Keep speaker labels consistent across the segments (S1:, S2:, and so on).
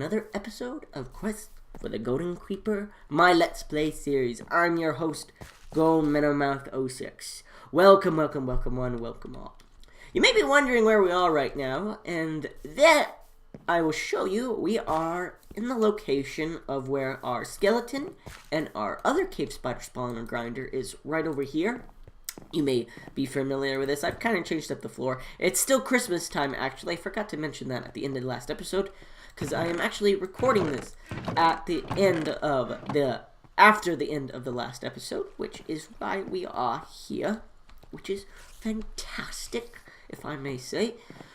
S1: another episode of Quest for the Golden Creeper, my Let's Play series. I'm your host, GoldMeadowMouth06. Welcome one, welcome all. You may be wondering where we are right now, and that I will show you. We are in the location of where our skeleton and our other cave spider spawner grinder is right over here. You may be familiar with this. I've kind of changed up the floor. It's still Christmas time, actually. I forgot to mention that at the end of the last episode, because I am actually recording this at the end of after the end of the last episode, which is why we are here, which is fantastic, if I may say.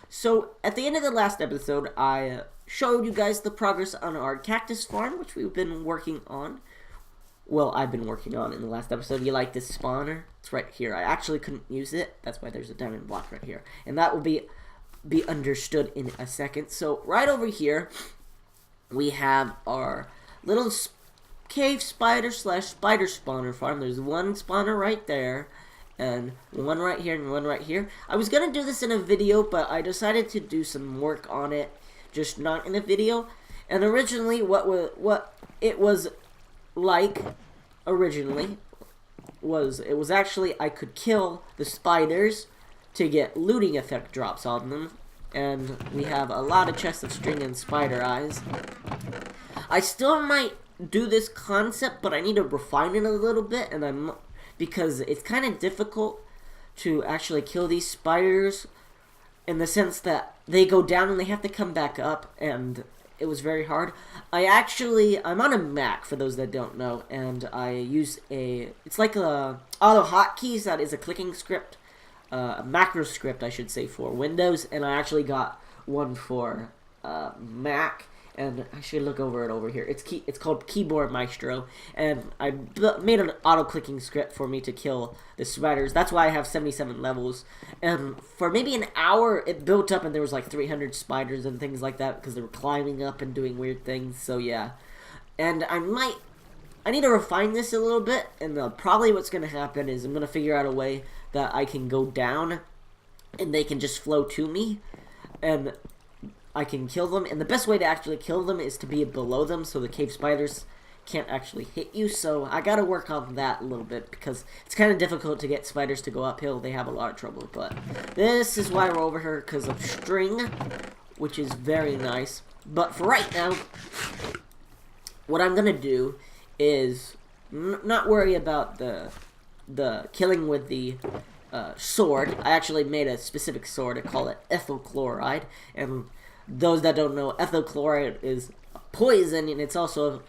S1: So, at the end of the last episode, I showed you guys the progress on our cactus farm, which we've been working on. Well, I've been working on in the last episode. You like this spawner? It's right here. I actually couldn't use it. That's why there's a diamond block right here. And that will be understood in a second. So, right over here, we have our little cave spider / spider spawner farm. There's one spawner right there, and one right here, and one right here. I was going to do this in a video, but I decided to do some work on it, just not in a video. And originally, what it was like originally was actually I could kill the spiders to get looting effect drops on them, and we have a lot of chests of string and spider eyes. I still might do this concept, but I need to refine it a little bit, and because it's kind of difficult to actually kill these spiders in the sense that they go down and they have to come back up, and it was very hard. I'm on a Mac, for those that don't know, and I use it's like a auto hotkeys that is a clicking script, a macro script, I should say, for Windows, and I actually got one for Mac, and I should look over it over here. It's called Keyboard Maestro, and I made an auto-clicking script for me to kill the spiders. That's why I have 77 levels, and for maybe an hour, it built up, and there was like 300 spiders and things like that, because they were climbing up and doing weird things, so yeah. And I need to refine this a little bit, and probably what's going to happen is I'm going to figure out a way that I can go down, and they can just flow to me, and I can kill them, and the best way to actually kill them is to be below them so the cave spiders can't actually hit you. So I gotta work on that a little bit because it's kind of difficult to get spiders to go uphill. They have a lot of trouble, but this is why we're over here, because of string, which is very nice. But for right now, what I'm gonna do is not worry about the killing with the sword. I actually made a specific sword. I call it ethyl chloride, and those that don't know, ethyl chloride is a poison, and it's also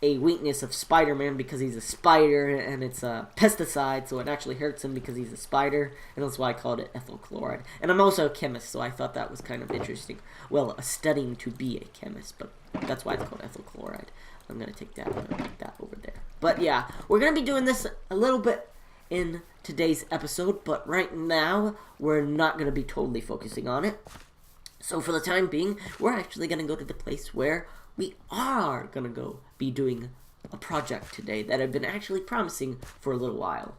S1: a weakness of Spider-Man because he's a spider, and it's a pesticide, so it actually hurts him because he's a spider, and that's why I called it ethyl chloride. And I'm also a chemist, so I thought that was kind of interesting. Well, studying to be a chemist, but that's why it's called ethyl chloride. I'm going to take that over there. But yeah, we're going to be doing this a little bit in today's episode, but right now, we're not going to be totally focusing on it. So for the time being, we're actually going to go to the place where we are going to go be doing a project today that I've been actually promising for a little while.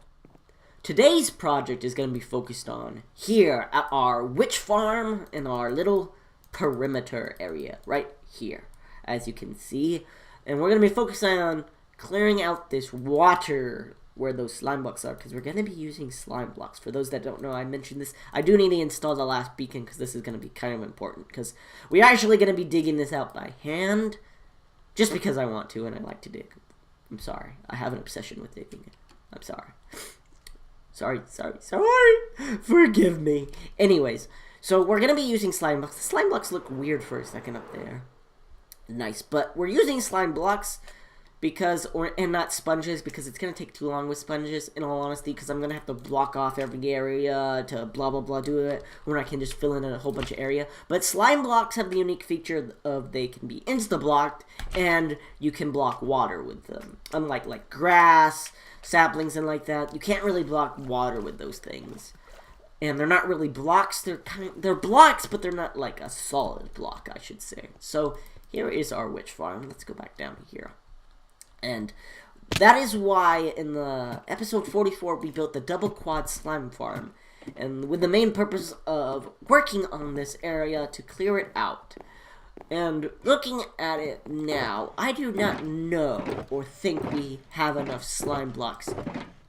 S1: Today's project is going to be focused on here at our witch farm in our little perimeter area right here, as you can see. And we're going to be focusing on clearing out this water where those slime blocks are, because we're going to be using slime blocks. For those that don't know, I mentioned this. I do need to install the last beacon, because this is going to be kind of important, because we're actually going to be digging this out by hand, just because I want to, and I like to dig. I'm sorry. I have an obsession with digging it. I'm sorry. Sorry. Forgive me. Anyways, so we're going to be using slime blocks. The slime blocks look weird for a second up there. Nice, but we're using slime blocks and not sponges, because it's going to take too long with sponges, in all honesty, because I'm going to have to block off every area to blah blah blah do it, when I can just fill in a whole bunch of area. But slime blocks have the unique feature of they can be insta-blocked, and you can block water with them. Unlike like grass, saplings, and like that, you can't really block water with those things. And they're not really blocks, they're blocks, but they're not like a solid block, I should say. So here is our witch farm. Let's go back down here. And that is why in the episode 44 we built the double quad slime farm, and with the main purpose of working on this area to clear it out. And looking at it now, I do not know or think we have enough slime blocks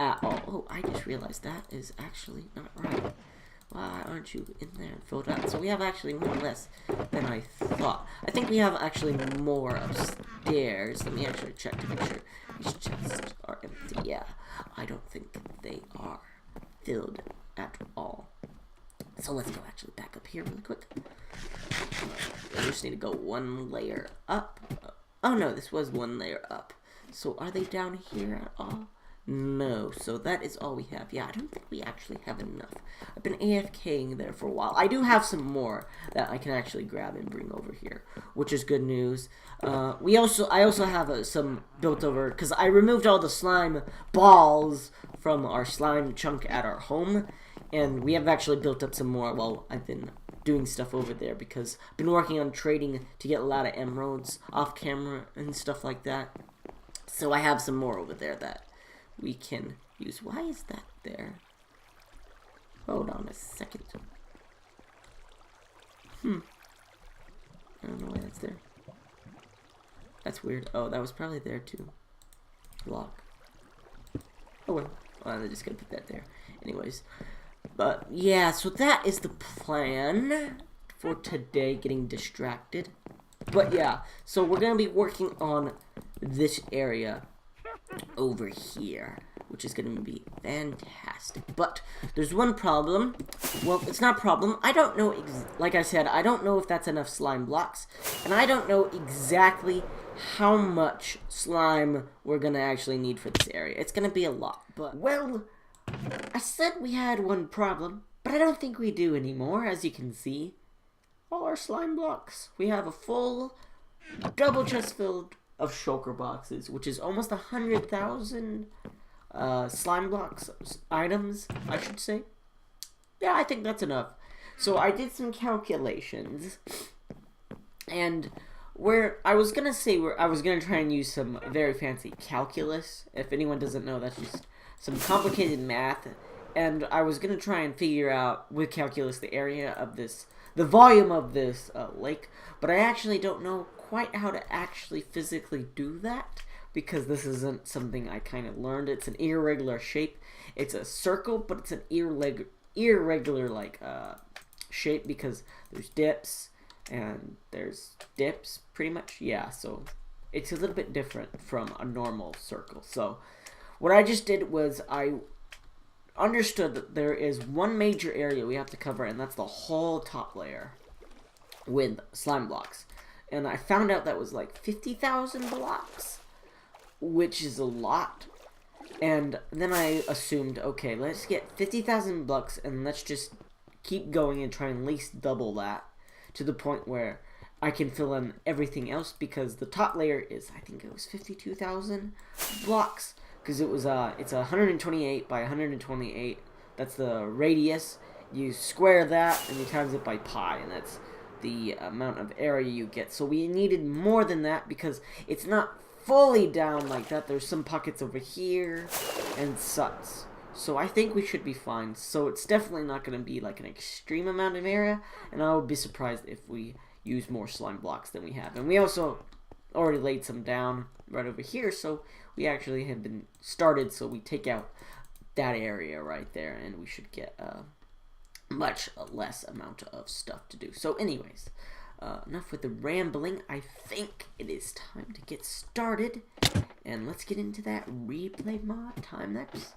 S1: at all. Oh, I just realized that is actually not right. Why aren't you in there and filled out? So we have actually one less than I thought. I think we have actually more upstairs. Let me actually check to make sure these chests are empty. Yeah, I don't think they are filled at all. So let's go actually back up here really quick. I just need to go one layer up. Oh no, this was one layer up. So are they down here at all? No, so that is all we have. Yeah, I don't think we actually have enough. I've been AFKing there for a while. I do have some more that I can actually grab and bring over here, which is good news. I also have some built over, because I removed all the slime balls from our slime chunk at our home, and we have actually built up some more while I've been doing stuff over there, because I've been working on trading to get a lot of emeralds off camera and stuff like that. So I have some more over there that we can use. Why is that there? Hold on a second. I don't know why that's there. That's weird. Oh, that was probably there too. Block. Oh well. Well, I'm just gonna put that there. Anyways. But yeah, so that is the plan for today, getting distracted. But yeah, so we're gonna be working on this area over here, which is going to be fantastic. But there's one problem. Well, it's not a problem. I don't know, like I said, I don't know if that's enough slime blocks, and I don't know exactly how much slime we're going to actually need for this area. It's going to be a lot, but, well, I said we had one problem, but I don't think we do anymore, as you can see. All our slime blocks. We have a full double chest filled of shulker boxes, which is almost 100,000 slime blocks items, I should say. Yeah, I think that's enough. So I did some calculations, and I was gonna try and use some very fancy calculus. If anyone doesn't know, that's just some complicated math, and I was gonna try and figure out with calculus the area of the volume of this lake, but I actually don't know quite how to actually physically do that, because this isn't something I kind of learned. It's an irregular shape. It's a circle, but it's an irregular like shape, because there's dips and there's dips pretty much. Yeah, so it's a little bit different from a normal circle. So what I just did was I understood that there is one major area we have to cover, and that's the whole top layer with slime blocks. And I found out that was like 50,000 blocks, which is a lot. And then I assumed, okay, let's get 50,000 blocks and let's just keep going and try and at least double that to the point where I can fill in everything else, because the top layer is, I think it was 52,000 blocks, because it's 128 by 128. That's the radius. You square that and you times it by pi, and that's the amount of area you get. So we needed more than that, because it's not fully down like that. There's some pockets over here and such. So I think we should be fine. So it's definitely not going to be like an extreme amount of area, and I would be surprised if we use more slime blocks than we have. And we also already laid some down right over here, so we actually have been started. So we take out that area right there, and we should get much less amount of stuff to do. So anyways, enough with the rambling. I think it is time to get started, and let's get into that replay mod time lapse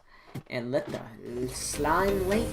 S1: and let the slime lake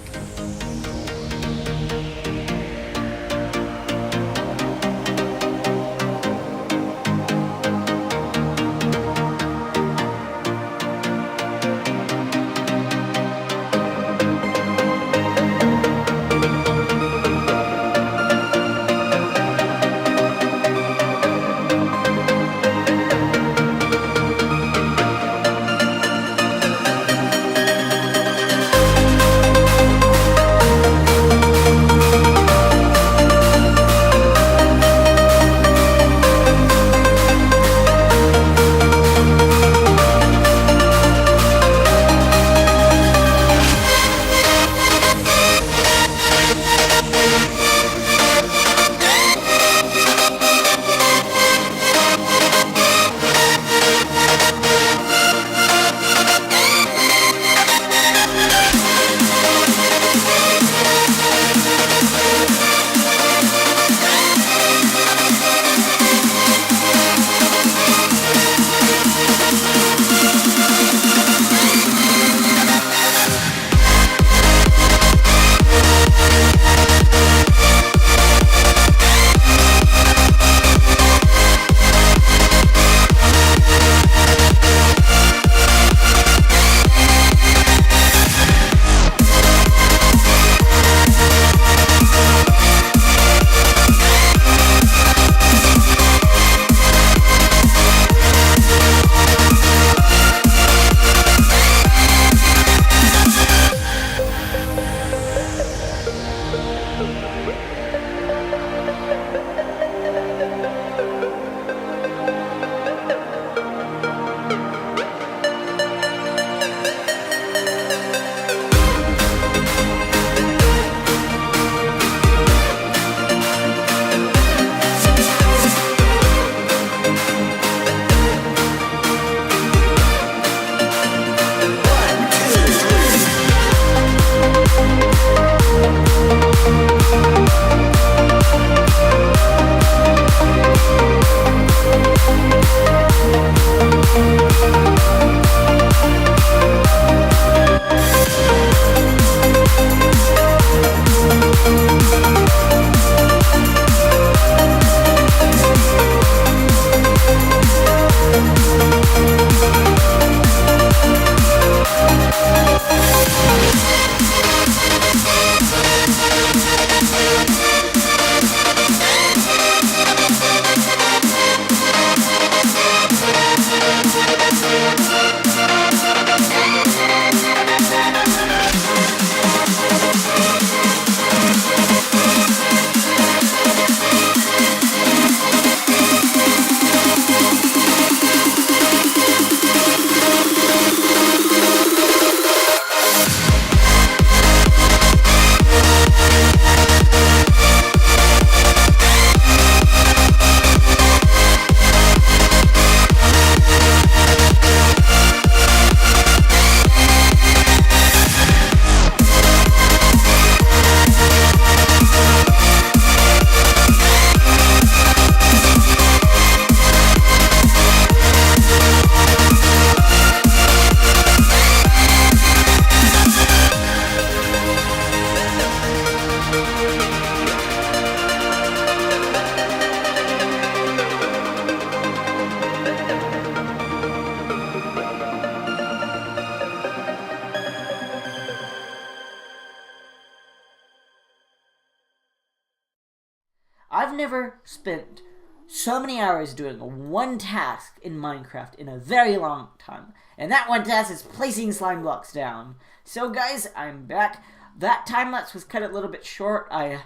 S2: I've never spent so many hours doing one task in Minecraft in a very long time. And that one task is placing slime blocks down. So guys, I'm back. That time-lapse was cut a little bit short. I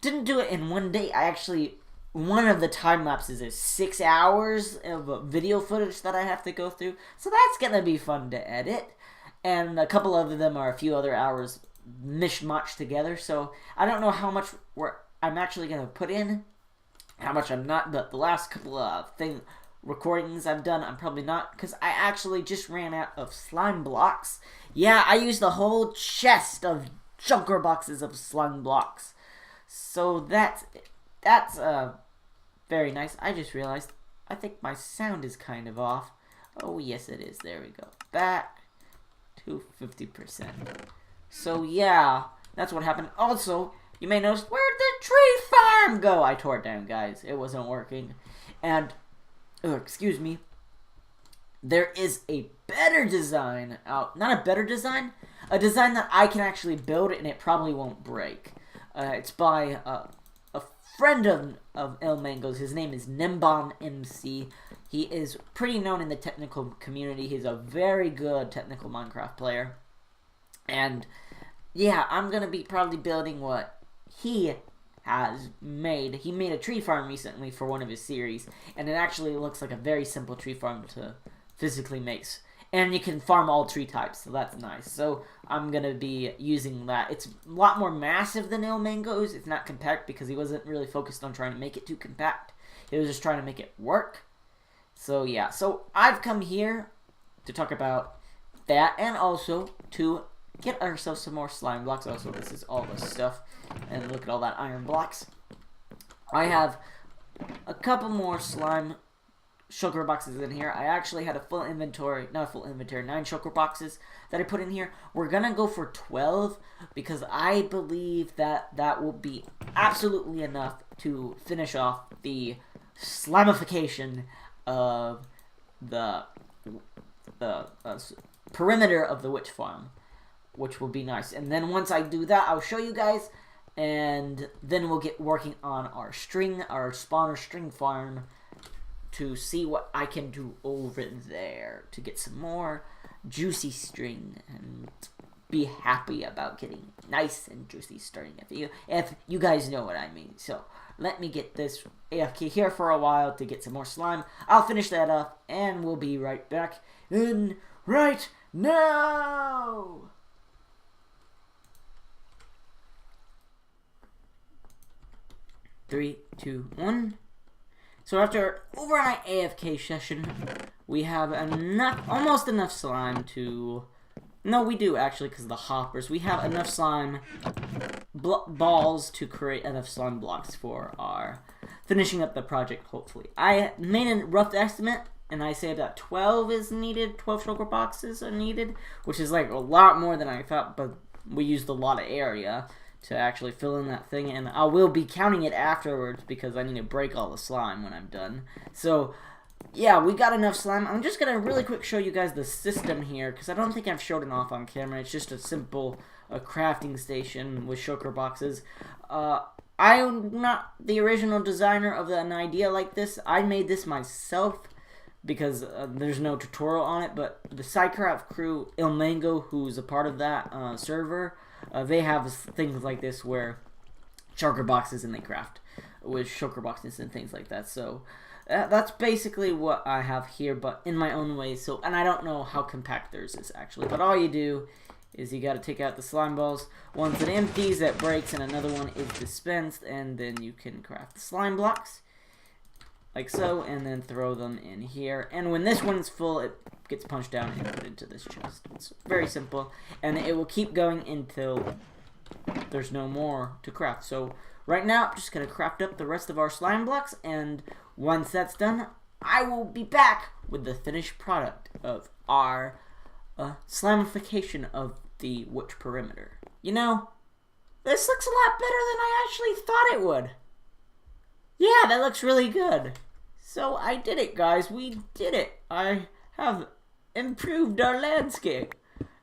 S2: didn't do it in one day. One of the time-lapses is 6 hours of video footage that I have to go through. So that's going to be fun to edit. And a couple of them are a few other hours mishmashed together. So I don't know how much work I'm actually going to put in. How much I'm not. The last couple of recordings I've done, I'm probably not. Because I actually just ran out of slime blocks. Yeah, I used the whole chest of chunker boxes of slime blocks. So that's very nice. I just realized, I think my sound is kind of off. Oh, yes it is. There we go. Back to 50%. So, yeah, that's what happened. Also, you may notice, where'd the tree farm go? I tore it down, guys. It wasn't working. And, excuse me, there is a better design out. Not a better design. A design that I can actually build and it probably won't break. It's by a friend of El Mango's. His name is Nimbom MC. He is pretty known in the technical community. He's a very good technical Minecraft player. And yeah, I'm gonna be probably building what he has made. He made a tree farm recently for one of his series, and it actually looks like a very simple tree farm to physically make. And you can farm all tree types, so that's nice. So I'm going to be using that. It's a lot more massive than El Mango's. It's not compact because he wasn't really focused on trying to make it too compact. He was just trying to make it work. So yeah, so I've come here to talk about that and also to get ourselves some more slime blocks. Also, this is all the stuff. And look at all that iron blocks. I have a couple more slime sugar boxes in here. I actually had a full inventory, not a full inventory, 9 sugar boxes that I put in here. We're gonna go for 12 because I believe that that will be absolutely enough to finish off the slimification of the perimeter of the witch farm, which will be nice. And then once I do that, I'll show you guys, and then we'll get working on our spawner string farm, to see what I can do over there to get some more juicy string and be happy about getting nice and juicy string, if you guys know what I mean. So let me get this AFK here for a while to get some more slime. I'll finish that up and we'll be right back in right now. Three, two, one. So after overnight AFK session, we have almost enough slime to... No, we do actually, because of the hoppers. We have enough slime balls to create enough slime blocks for our finishing up the project, hopefully. I made a rough estimate, and I say that 12 is needed, 12 sugar boxes are needed, which is like a lot more than I thought, but we used a lot of area to actually fill in that thing, and I will be counting it afterwards because I need to break all the slime when I'm done. So, yeah, we got enough slime. I'm just going to really quick show you guys the system here, because I don't think I've showed it off on camera. It's just a simple crafting station with sugar boxes. I'm not the original designer of an idea like this. I made this myself because there's no tutorial on it, but the SciCraft crew, Il Mango, who's a part of that server, they have things like this where sugar boxes and they craft with sugar boxes and things like that. So that's basically what I have here, but in my own way. So, and I don't know how compact theirs is actually, but all you do is you got to take out the slime balls. Once it empties, that breaks, and another one is dispensed, and then you can craft the slime blocks like so, and then throw them in here. And when this one's full, it gets punched down and put into this chest. It's very simple, and it will keep going until there's no more to craft. So right now, I'm just going to craft up the rest of our slime blocks, and once that's done, I will be back with the finished product of our slimification of the witch perimeter. You know, this looks a lot better than I actually thought it would. Yeah, that looks really good. So I did it, guys. We did it. I have improved our landscape.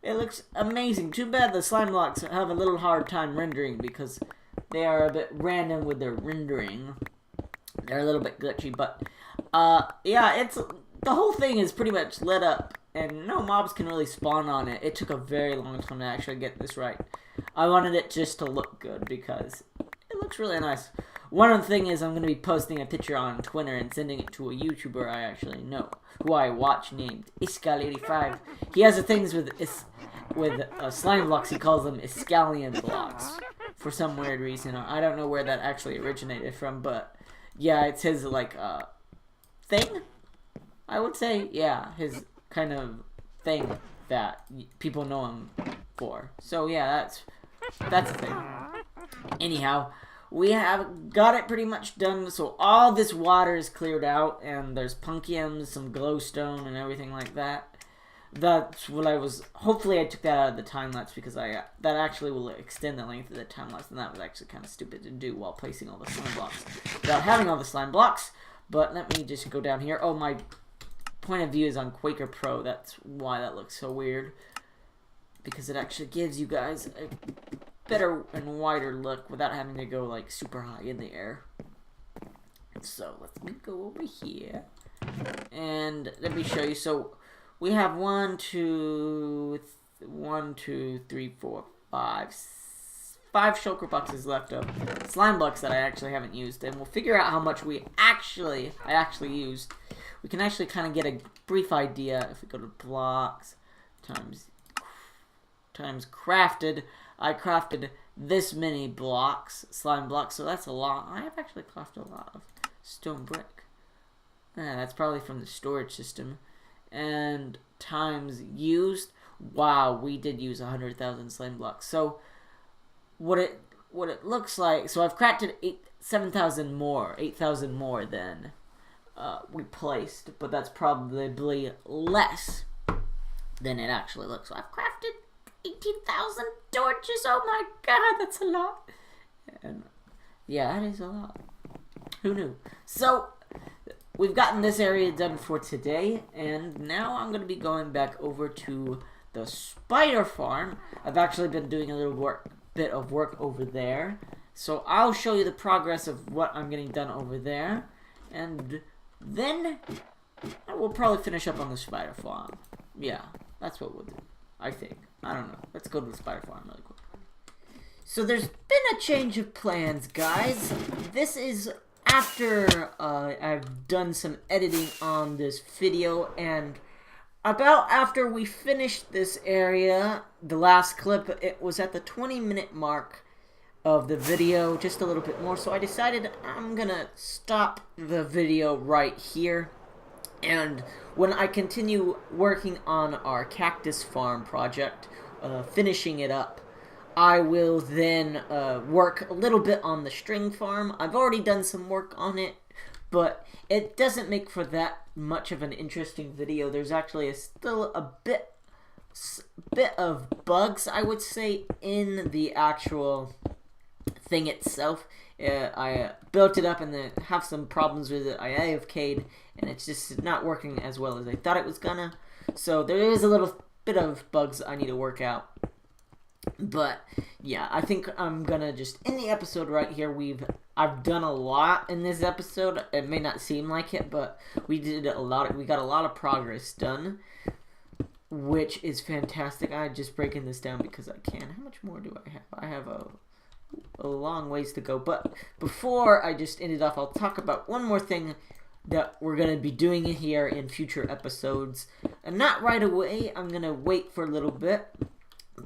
S2: It looks amazing. Too bad the slime blocks have a little hard time rendering because they are a bit random with their rendering. They're a little bit glitchy, but yeah, it's the whole thing is pretty much lit up, and no mobs can really spawn on it. It took a very long time to actually get this right. I wanted it just to look good because it looks really nice. One of the things is I'm going to be posting a picture on Twitter and sending it to a YouTuber I actually know, who I watch, named Iskal85. He has the things with slime blocks. He calls them Iskalian blocks for some weird reason. I don't know where that actually originated from, but yeah, it's his like thing. I would say, yeah, his kind of thing that people know him for. So yeah, that's the thing. Anyhow, we have got it pretty much done. So all this water is cleared out, and there's pumpkins, some glowstone, and everything like that. That's what I was. Hopefully, I took that out of the time lapse because that actually will extend the length of the time lapse, and that was actually kind of stupid to do while placing all the slime blocks without having all the slime blocks. But let me just go down here. Oh, my point of view is on Quaker Pro. That's why that looks so weird, because it actually gives you guys a better and wider look without having to go like super high in the air. So let me go over here and let me show you. So we have 5 shulker boxes left of slime blocks that I actually haven't used, and we'll figure out how much I actually used. We can actually kind of get a brief idea if we go to blocks times crafted. I crafted this many blocks, slime blocks, so that's a lot. I have actually crafted a lot of stone brick. Yeah, that's probably from the storage system. And times used. Wow, we did use 100,000 slime blocks. So what it looks like. So I've crafted 8,000 more than we placed, but that's probably less than it actually looks. So I've crafted 18,000 torches. Oh my god, that's a lot. And yeah, that is a lot. Who knew? So we've gotten this area done for today, and now I'm going to be going back over to the spider farm. I've actually been doing a little bit of work over there, so I'll show you the progress of what I'm getting done over there, and then I will probably finish up on the spider farm. Yeah, that's what we'll do, I think. I don't know. Let's go to the spider farm really quick. So there's been a change of plans, guys. This is after I've done some editing on this video, and about after we finished this area, the last clip, it was at the 20-minute mark of the video, just a little bit more, so I decided I'm gonna stop the video right here. And when I continue working on our cactus farm project, finishing it up, I will then work a little bit on the string farm. I've already done some work on it, but it doesn't make for that much of an interesting video. There's actually still a bit of bugs, I would say, in the actual thing itself. I built it up and then have some problems with it. I AFK'd, and it's just not working as well as I thought it was gonna. So there is a little bit of bugs I need to work out. But yeah, I think I'm gonna just end the episode right here. I've done a lot in this episode. It may not seem like it, but we did a lot. We got a lot of progress done, which is fantastic. I'm just breaking this down because I can. How much more do I have? I have a long ways to go. But before I just end it off, I'll talk about one more thing that we're going to be doing here in future episodes. And not right away. I'm going to wait for a little bit.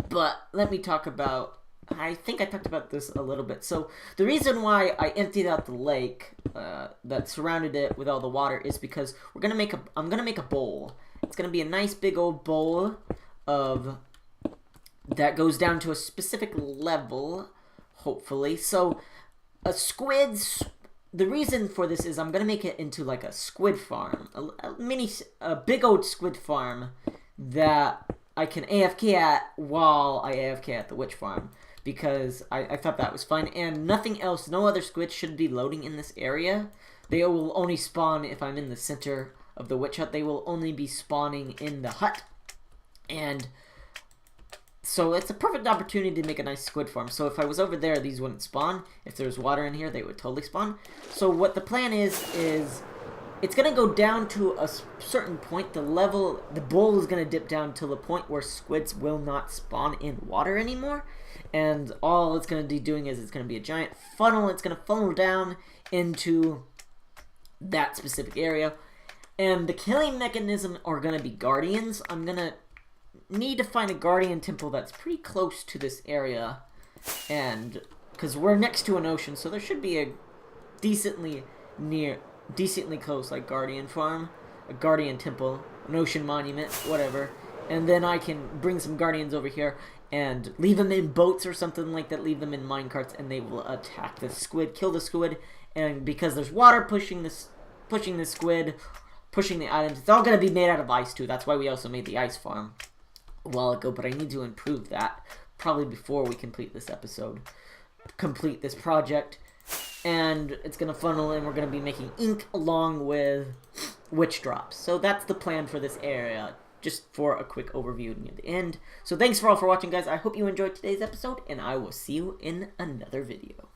S2: But let me talk about, I think I talked about this a little bit. So the reason why I emptied out the lake that surrounded it with all the water is because I'm going to make a bowl. It's going to be a nice big old bowl that goes down to a specific level, hopefully. So the reason for this is I'm going to make it into like a squid farm, a big old squid farm that I can AFK at while I AFK at the witch farm, because I thought that was fun, and nothing else, no other squids should be loading in this area. They will only spawn if I'm in the center of the witch hut. They will only be spawning in the hut, and So it's a perfect opportunity to make a nice squid farm. So if I was over there, these wouldn't spawn. If there was water in here, they would totally spawn. So what the plan is it's going to go down to a certain point. The bowl is going to dip down to the point where squids will not spawn in water anymore. And all it's going to be doing is it's going to be a giant funnel. It's going to funnel down into that specific area. And the killing mechanism are going to be guardians. I'm going to need to find a guardian temple that's pretty close to this area, and because we're next to an ocean, so there should be a decently close like guardian farm, a guardian temple, an ocean monument, whatever. And then I can bring some guardians over here and leave them in boats or something like that, leave them in minecarts, and they will attack the squid, kill the squid. And because there's water pushing the squid, pushing the items, it's all going to be made out of ice too. That's why we also made the ice farm a while ago, but I need to improve that probably before we complete this project. And it's going to funnel, and we're going to be making ink along with witch drops. So that's the plan for this area, just for a quick overview near the end. So thanks for watching, guys. I hope you enjoyed today's episode, and I will see you in another video.